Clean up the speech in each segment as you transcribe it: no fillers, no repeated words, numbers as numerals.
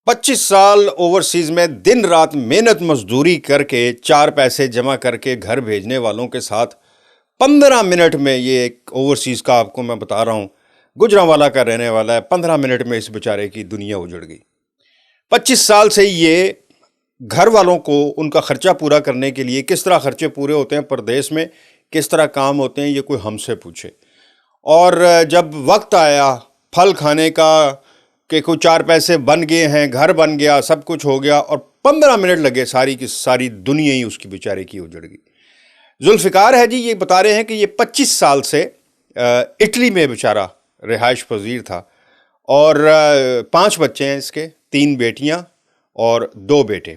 25 سال اوورسیز میں دن رات محنت مزدوری کر کے 4 پیسے جمع کر کے گھر بھیجنے والوں کے ساتھ 15 منٹ میں یہ ایک اوورسیز کا آپ کو میں بتا رہا ہوں، گجرانوالہ کا رہنے والا ہے۔ 15 منٹ میں اس بیچارے کی دنیا اجڑ گئی۔ 25 سال سے یہ گھر والوں کو ان کا خرچہ پورا کرنے کے لیے کس طرح خرچے پورے ہوتے ہیں پردیس میں، کس طرح کام ہوتے ہیں، یہ کوئی ہم سے پوچھے۔ اور جب وقت آیا پھل کھانے کا کہ کوئی 4 پیسے بن گئے ہیں، گھر بن گیا، سب کچھ ہو گیا، اور 15 منٹ لگے، ساری کی ساری دنیا ہی اس کی بیچارے کی اجڑ گئی۔ ذوالفقار ہے جی، یہ بتا رہے ہیں کہ یہ 25 سال سے اٹلی میں بیچارہ رہائش پذیر تھا، اور 5 بچے ہیں اس کے، 3 بیٹیاں اور 2 بیٹے۔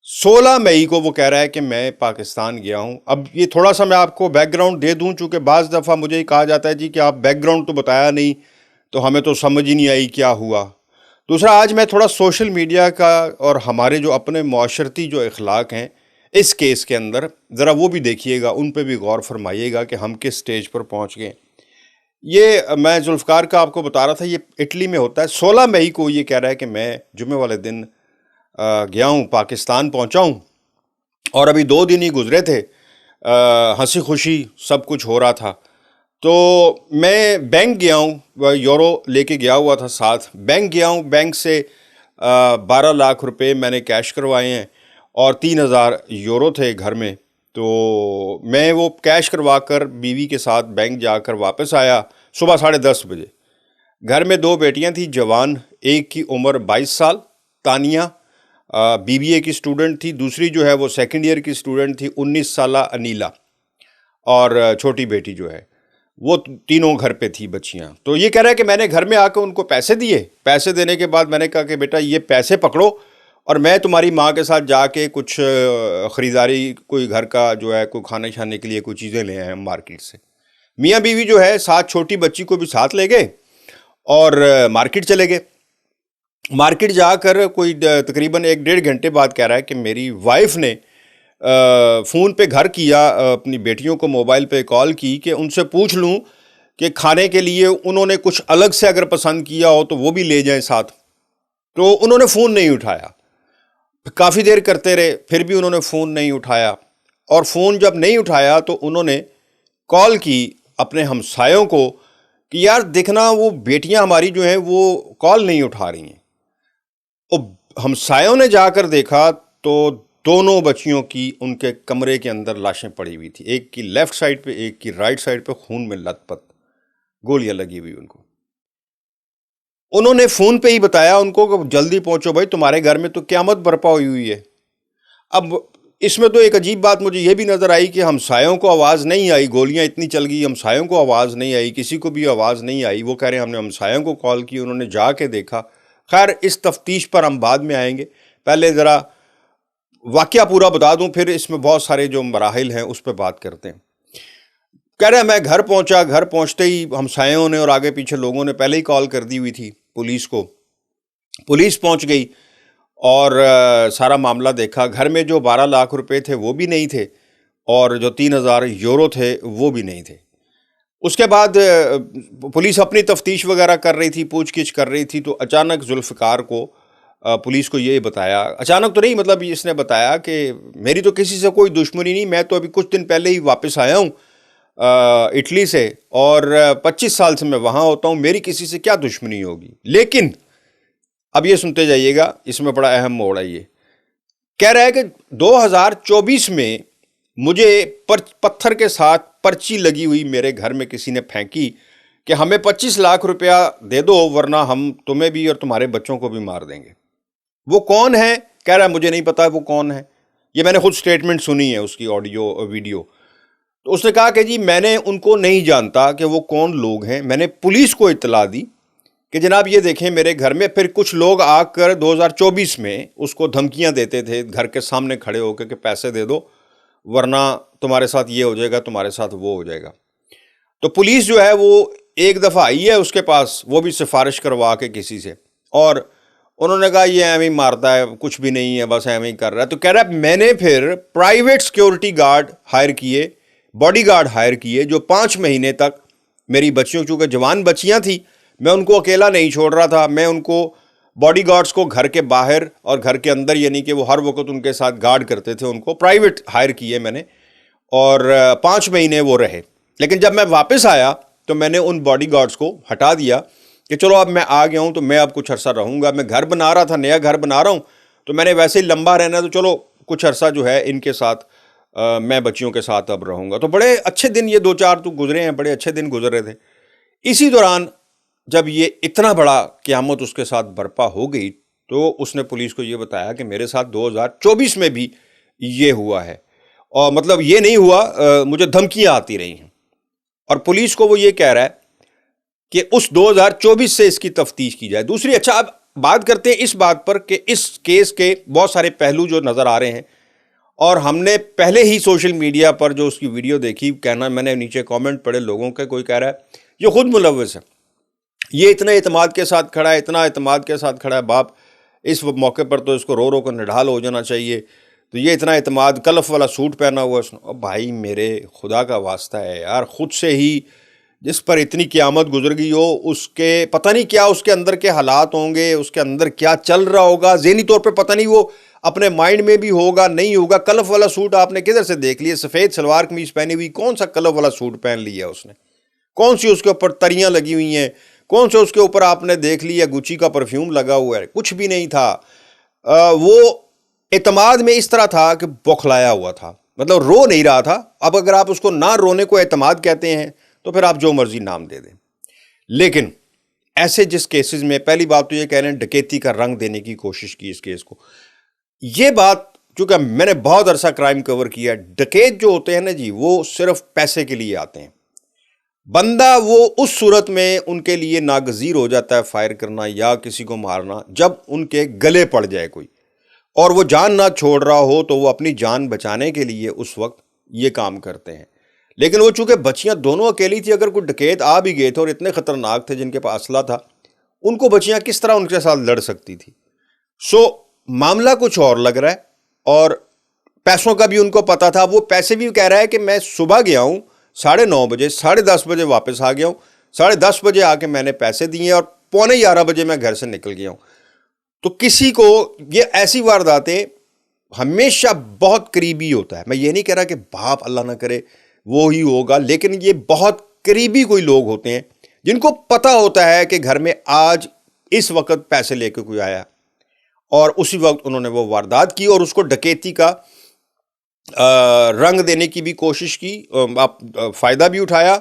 16 مئی کو وہ کہہ رہا ہے کہ میں پاکستان گیا ہوں۔ اب یہ تھوڑا سا میں آپ کو بیک گراؤنڈ دے دوں، چونکہ بعض دفعہ مجھے یہ کہا جاتا ہے جی کہ آپ بیک گراؤنڈ تو بتایا نہیں، تو ہمیں تو سمجھ ہی نہیں آئی کیا ہوا۔ دوسرا، آج میں تھوڑا سوشل میڈیا کا اور ہمارے جو اپنے معاشرتی جو اخلاق ہیں اس کیس کے اندر، ذرا وہ بھی دیکھیے گا، ان پہ بھی غور فرمائیے گا کہ ہم کس سٹیج پر پہنچ گئے۔ یہ میں ذوالفقار کا آپ کو بتا رہا تھا، یہ اٹلی میں ہوتا ہے۔ 16 مئی کو یہ کہہ رہا ہے کہ میں جمعے والے دن گیا ہوں، پاکستان پہنچا ہوں، اور ابھی 2 دن ہی گزرے تھے، ہنسی خوشی سب کچھ ہو رہا تھا۔ تو میں بینک گیا ہوں، یورو لے کے گیا ہوا تھا ساتھ۔ بینک گیا ہوں، بینک سے 12 لاکھ روپے میں نے کیش کروائے ہیں، اور 3000 یورو تھے گھر میں۔ تو میں وہ کیش کروا کر بیوی کے ساتھ بینک جا کر واپس آیا صبح 10:30 بجے۔ گھر میں 2 بیٹیاں تھیں جوان، ایک کی عمر 22 سال تانیہ، BBA کی اسٹوڈنٹ تھی، دوسری جو ہے وہ 2nd ایئر کی اسٹوڈنٹ تھی 19 سالہ انیلا، اور چھوٹی بیٹی جو ہے وہ تینوں گھر پہ تھی بچیاں۔ تو یہ کہہ رہا ہے کہ میں نے گھر میں آ کے ان کو پیسے دیے۔ پیسے دینے کے بعد میں نے کہا کہ بیٹا یہ پیسے پکڑو، اور میں تمہاری ماں کے ساتھ جا کے کچھ خریداری، کوئی گھر کا جو ہے کوئی کھانے شانے کے لیے کوئی چیزیں لے آئے مارکیٹ سے۔ میاں بیوی جو ہے ساتھ چھوٹی بچی کو بھی ساتھ لے گئے اور مارکیٹ چلے گئے۔ مارکیٹ جا کر کوئی تقریباً 1-1.5 گھنٹے بعد کہہ رہا ہے کہ میری وائف نے فون پہ گھر کیا، اپنی بیٹیوں کو موبائل پہ کال کی کہ ان سے پوچھ لوں کہ کھانے کے لیے انہوں نے کچھ الگ سے اگر پسند کیا ہو تو وہ بھی لے جائیں ساتھ۔ تو انہوں نے فون نہیں اٹھایا، کافی دیر کرتے رہے، پھر بھی انہوں نے فون نہیں اٹھایا، اور فون جب نہیں اٹھایا تو انہوں نے کال کی اپنے ہمسایوں کو کہ یار دیکھنا وہ بیٹیاں ہماری جو ہیں وہ کال نہیں اٹھا رہی ہیں۔ ہمسایوں نے جا کر دیکھا تو دونوں بچیوں کی ان کے کمرے کے اندر لاشیں پڑی ہوئی تھی، ایک کی لیفٹ سائڈ پہ، ایک کی رائٹ سائڈ پہ، خون میں لت پت، گولیاں لگی ہوئی ان کو۔ انہوں نے فون پہ ہی بتایا ان کو کہ جلدی پہنچو بھائی، تمہارے گھر میں تو قیامت برپا ہوئی ہے۔ اب اس میں تو ایک عجیب بات مجھے یہ بھی نظر آئی کہ ہمسایوں کو آواز نہیں آئی، گولیاں اتنی چل گئی، ہمسایوں کو آواز نہیں آئی، کسی کو بھی آواز نہیں آئی۔ وہ کہہ رہے ہیں ہم نے ہمسایوں کو کال کی، انہوں نے جا کے دیکھا۔ خیر اس تفتیش پر ہم بعد میں آئیں گے، پہلے ذرا واقعہ پورا بتا دوں، پھر اس میں بہت سارے جو مراحل ہیں اس پہ بات کرتے ہیں۔ کہہ رہے ہیں میں گھر پہنچا، گھر پہنچتے ہی ہمسایوں نے اور آگے پیچھے لوگوں نے پہلے ہی کال کر دی ہوئی تھی پولیس کو۔ پولیس پہنچ گئی اور سارا معاملہ دیکھا۔ گھر میں جو 12 لاکھ روپے تھے وہ بھی نہیں تھے، اور جو 3000 یورو تھے وہ بھی نہیں تھے۔ اس کے بعد پولیس اپنی تفتیش وغیرہ کر رہی تھی، پوچھ گچھ کر رہی تھی، تو اچانک ذوالفقار کو پولیس کو یہ بتایا، اچانک تو نہیں، مطلب اس نے بتایا کہ میری تو کسی سے کوئی دشمنی نہیں، میں تو ابھی کچھ دن پہلے ہی واپس آیا ہوں اٹلی سے، اور 25 سال سے میں وہاں ہوتا ہوں، میری کسی سے کیا دشمنی ہوگی۔ لیکن اب یہ سنتے جائیے گا، اس میں بڑا اہم موڑ ہے۔ یہ کہہ رہا ہے کہ 2024 میں مجھے پتھر کے ساتھ پرچی لگی ہوئی میرے گھر میں کسی نے پھینکی کہ ہمیں 25 لاکھ روپیہ دے دو ورنہ ہم تمہیں بھی اور تمہارے بچوں کو بھی مار دیں گے۔ وہ کون ہے؟ کہہ رہا ہے مجھے نہیں پتا وہ کون ہے، یہ میں نے خود سٹیٹمنٹ سنی ہے اس کی آڈیو ویڈیو۔ تو اس نے کہا کہ جی میں نے ان کو نہیں جانتا کہ وہ کون لوگ ہیں، میں نے پولیس کو اطلاع دی کہ جناب یہ دیکھیں میرے گھر میں، پھر کچھ لوگ آ کر 2024 میں اس کو دھمکیاں دیتے تھے گھر کے سامنے کھڑے ہو کے کہ پیسے دے دو ورنہ تمہارے ساتھ یہ ہو جائے گا، تمہارے ساتھ وہ ہو جائے گا۔ تو پولیس جو ہے وہ ایک دفعہ آئی ہے اس کے پاس، وہ بھی سفارش کروا کے کسی سے، اور انہوں نے کہا یہ ایویں مارتا ہے، کچھ بھی نہیں ہے، بس ایویں کر رہا ہے۔ تو کہہ رہا ہے میں نے پھر پرائیویٹ سیکیورٹی گارڈ ہائر کیے، باڈی گارڈ ہائر کیے، جو 5 مہینے تک میری بچیوں، چونکہ جوان بچیاں تھیں، میں ان کو اکیلا نہیں چھوڑ رہا تھا، میں ان کو باڈی گارڈز کو گھر کے باہر اور گھر کے اندر، یعنی کہ وہ ہر وقت ان کے ساتھ گارڈ کرتے تھے، ان کو پرائیویٹ ہائر کیے میں نے، اور 5 مہینے وہ رہے. لیکن جب میں واپس آیا تو میں نے ان باڈی گارڈز کو ہٹا دیا کہ چلو اب میں آ گیا ہوں تو میں اب کچھ عرصہ رہوں گا. میں گھر بنا رہا تھا، نیا گھر بنا رہا ہوں، تو میں نے ویسے ہی لمبا رہنا ہے، تو چلو کچھ عرصہ جو ہے ان کے ساتھ میں بچیوں کے ساتھ اب رہوں گا. تو بڑے اچھے دن یہ 2-4 تو گزرے ہیں، بڑے اچھے دن گزر رہے تھے. اسی دوران جب یہ اتنا بڑا قیامت اس کے ساتھ برپا ہو گئی تو اس نے پولیس کو یہ بتایا کہ میرے ساتھ 2024 میں بھی یہ ہوا ہے، اور مطلب یہ نہیں ہوا، مجھے دھمکیاں آتی رہی ہیں. اور پولیس کو وہ یہ کہہ رہا ہے کہ اس 2024 سے اس کی تفتیش کی جائے. دوسری، اچھا اب بات کرتے ہیں اس بات پر کہ اس کیس کے بہت سارے پہلو جو نظر آ رہے ہیں، اور ہم نے پہلے ہی سوشل میڈیا پر جو اس کی ویڈیو دیکھی، کہنا میں نے نیچے کامنٹ پڑھے لوگوں کے، کوئی کہہ رہا ہے یہ خود ملوث ہے، یہ اتنے اعتماد کے ساتھ کھڑا ہے، اتنا اعتماد کے ساتھ کھڑا ہے، باپ اس موقع پر تو اس کو رو رو کر نڈھال ہو جانا چاہیے، تو یہ اتنا اعتماد، کلف والا سوٹ پہنا ہوا اس نے. اب بھائی میرے خدا کا واسطہ ہے یار، خود سے ہی جس پر اتنی قیامت گزر گئی ہو، اس کے پتہ نہیں کیا اس کے اندر کے حالات ہوں گے، اس کے اندر کیا چل رہا ہوگا ذہنی طور پہ، پتہ نہیں وہ اپنے مائنڈ میں بھی ہوگا نہیں ہوگا. کلف والا سوٹ آپ نے کدھر سے دیکھ لیا؟ سفید سلوار قمیض پہنی ہوئی، کون سا کلف والا سوٹ پہن لیا اس نے؟ کون سی اس کے اوپر تریاں لگی ہوئی ہیں؟ کون سے اس کے اوپر آپ نے دیکھ لیا گوچی کا پرفیوم لگا ہوا ہے؟ کچھ بھی نہیں تھا. وہ اعتماد میں اس طرح تھا کہ بوکھلایا ہوا تھا، مطلب رو نہیں رہا تھا. اب اگر آپ اس کو نہ رونے کو اعتماد کہتے ہیں تو پھر آپ جو مرضی نام دے دیں. لیکن ایسے جس کیسز میں، پہلی بات تو یہ کہہ رہے ہیں ڈکیتی کا رنگ دینے کی کوشش کی اس کیس کو. یہ بات چونکہ میں نے بہت عرصہ کرائم کور کیا، ڈکیت جو ہوتے ہیں نا جی، وہ صرف پیسے کے لیے آتے ہیں. بندہ وہ اس صورت میں ان کے لیے ناگزیر ہو جاتا ہے فائر کرنا یا کسی کو مارنا جب ان کے گلے پڑ جائے کوئی، اور وہ جان نہ چھوڑ رہا ہو تو وہ اپنی جان بچانے کے لیے اس وقت یہ کام کرتے ہیں. لیکن وہ چونکہ بچیاں دونوں اکیلی تھی، اگر کوئی ڈکیت آ بھی گئے تھے اور اتنے خطرناک تھے جن کے پاس اسلحہ تھا، ان کو بچیاں کس طرح ان کے ساتھ لڑ سکتی تھی؟ معاملہ کچھ اور لگ رہا ہے. اور پیسوں کا بھی ان کو پتا تھا. وہ پیسے بھی کہہ رہا ہے کہ میں صبح گیا ہوں 9:30 بجے، 10:30 بجے واپس آ گیا ہوں، 10:30 بجے آ کے میں نے پیسے دیے اور 11:45 بجے میں گھر سے نکل گیا ہوں. تو کسی کو یہ ایسی وارداتیں ہمیشہ بہت قریبی ہوتا ہے. میں یہ نہیں کہہ رہا کہ باپ اللہ نہ کرے وہ ہی ہوگا، لیکن یہ بہت قریبی کوئی لوگ ہوتے ہیں جن کو پتہ ہوتا ہے کہ گھر میں آج اس وقت پیسے لے کے کوئی آیا، اور اسی وقت انہوں نے وہ واردات کی اور اس کو ڈکیتی کا رنگ دینے کی بھی کوشش کی، فائدہ بھی اٹھایا.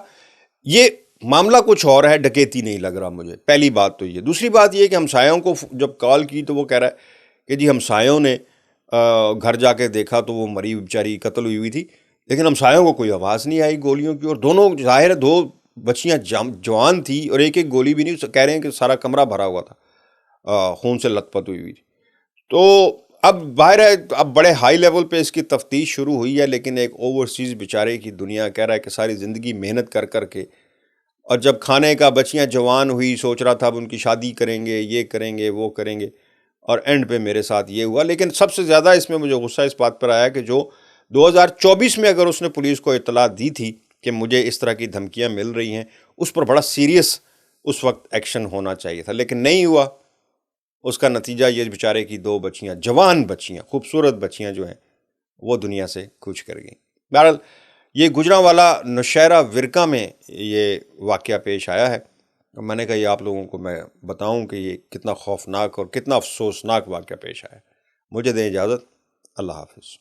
یہ معاملہ کچھ اور ہے، ڈکیتی نہیں لگ رہا مجھے. پہلی بات تو یہ. دوسری بات یہ کہ ہمسایوں کو جب کال کی تو وہ کہہ رہا ہے کہ جی ہمسایوں نے گھر جا کے دیکھا تو وہ مری بیچاری قتل ہوئی تھی، لیکن ہمسایوں کو کوئی آواز نہیں آئی گولیوں کی. اور دونوں ظاہر ہے 2 بچیاں جوان تھی اور ایک گولی بھی نہیں، کہہ رہے ہیں کہ سارا کمرہ بھرا ہوا تھا، خون سے لت پت ہوئی ہوئی. تو اب باہر ہے، اب بڑے ہائی لیول پہ اس کی تفتیش شروع ہوئی ہے، لیکن ایک اوورسیز بیچارے کی دنیا کہہ رہا ہے کہ ساری زندگی محنت کر کر کے، اور جب کھانے کا بچیاں جوان ہوئی، سوچ رہا تھا اب ان کی شادی کریں گے، یہ کریں گے وہ کریں گے، اور اینڈ پہ میرے ساتھ یہ ہوا. لیکن سب سے زیادہ اس میں مجھے غصہ اس بات پر آیا کہ جو 2024 میں اگر اس نے پولیس کو اطلاع دی تھی کہ مجھے اس طرح کی دھمکیاں مل رہی ہیں، اس پر بڑا سیریس اس وقت ایکشن ہونا چاہیے تھا، لیکن نہیں ہوا. اس کا نتیجہ یہ بیچارے کی 2 بچیاں، جوان بچیاں، خوبصورت بچیاں جو ہیں وہ دنیا سے کوچ کر گئیں. بہرحال یہ گجرانوالا نوشہرہ ورکہ میں یہ واقعہ پیش آیا ہے. میں نے کہا یہ آپ لوگوں کو میں بتاؤں کہ یہ کتنا خوفناک اور کتنا افسوسناک واقعہ پیش آیا ہے. مجھے دیں اجازت. اللہ حافظ.